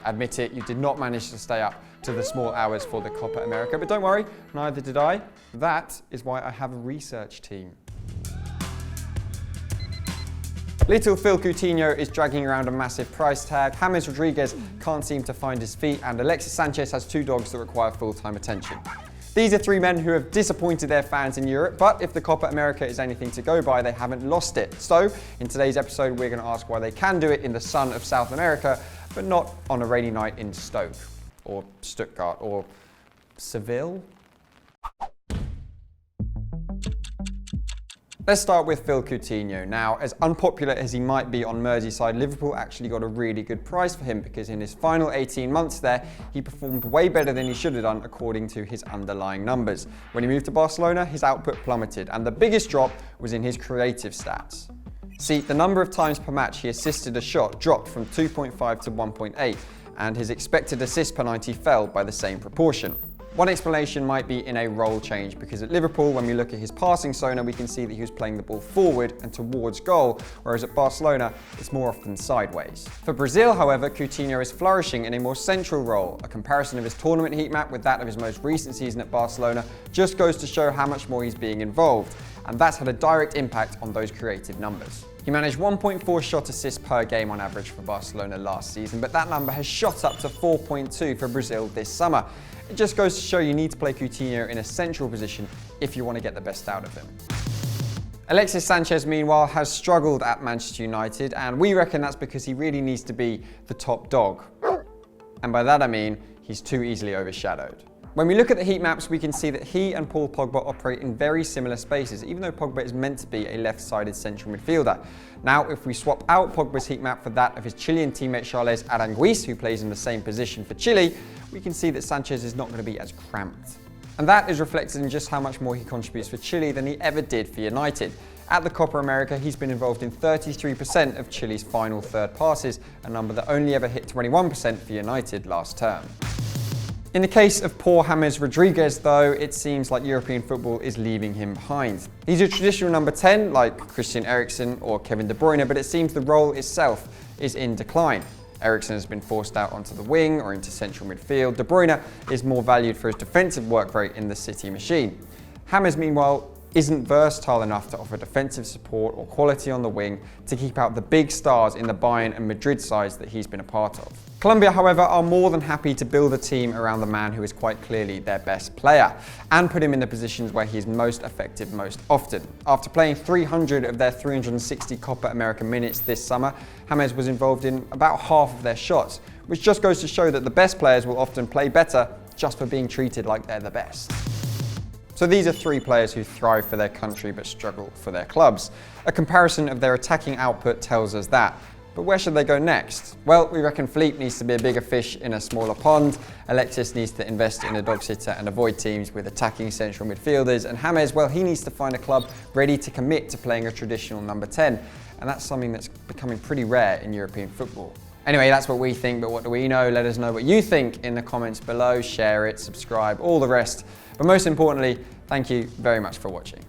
Admit it, you did not manage to stay up to the small hours for the Copa America, but don't worry, neither did I. That is why I have a research team. Little Phil Coutinho is dragging around a massive price tag, James Rodriguez can't seem to find his feet, and Alexis Sanchez has two dogs that require full-time attention. These are three men who have disappointed their fans in Europe, but if the Copa America is anything to go by, they haven't lost it. So, in today's episode, we're going to ask why they can do it in the sun of South America, but not on a rainy night in Stoke, or Stuttgart, or Seville. Let's start with Phil Coutinho. Now, as unpopular as he might be on Merseyside, Liverpool actually got a really good price for him because in his final 18 months there, he performed way better than he should have done according to his underlying numbers. When he moved to Barcelona, his output plummeted, and the biggest drop was in his creative stats. See, the number of times per match he assisted a shot dropped from 2.5 to 1.8, and his expected assist per 90 fell by the same proportion. One explanation might be in a role change, because at Liverpool, when we look at his passing sonar, we can see that he was playing the ball forward and towards goal, whereas at Barcelona, it's more often sideways. For Brazil, however, Coutinho is flourishing in a more central role. A comparison of his tournament heat map with that of his most recent season at Barcelona just goes to show how much more he's being involved, and that's had a direct impact on those creative numbers. He managed 1.4 shot assists per game on average for Barcelona last season, but that number has shot up to 4.2 for Brazil this summer. It just goes to show you need to play Coutinho in a central position if you want to get the best out of him. Alexis Sanchez, meanwhile, has struggled at Manchester United, and we reckon that's because he really needs to be the top dog. And by that I mean, he's too easily overshadowed. When we look at the heat maps, we can see that he and Paul Pogba operate in very similar spaces, even though Pogba is meant to be a left-sided central midfielder. Now, if we swap out Pogba's heat map for that of his Chilean teammate Charles Aranguiz, who plays in the same position for Chile, we can see that Sanchez is not going to be as cramped. And that is reflected in just how much more he contributes for Chile than he ever did for United. At the Copa America, he's been involved in 33% of Chile's final third passes, a number that only ever hit 21% for United last term. In the case of poor James Rodriguez, though, it seems like European football is leaving him behind. He's a traditional number 10, like Christian Eriksen or Kevin De Bruyne, but it seems the role itself is in decline. Eriksen has been forced out onto the wing or into central midfield. De Bruyne is more valued for his defensive work rate in the City machine. James, meanwhile, isn't versatile enough to offer defensive support or quality on the wing to keep out the big stars in the Bayern and Madrid sides that he's been a part of. Colombia, however, are more than happy to build a team around the man who is quite clearly their best player and put him in the positions where he's most effective most often. After playing 300 of their 360 Copa America minutes this summer, James was involved in about half of their shots, which just goes to show that the best players will often play better just for being treated like they're the best. So these are three players who thrive for their country but struggle for their clubs. A comparison of their attacking output tells us that. But where should they go next? Well, we reckon Philippe needs to be a bigger fish in a smaller pond, Alexis needs to invest in a dog sitter and avoid teams with attacking central midfielders, and James, well, he needs to find a club ready to commit to playing a traditional number 10, and that's something that's becoming pretty rare in European football. Anyway, that's what we think, but what do we know? Let us know what you think in the comments below, share it, subscribe, all the rest. But most importantly, thank you very much for watching.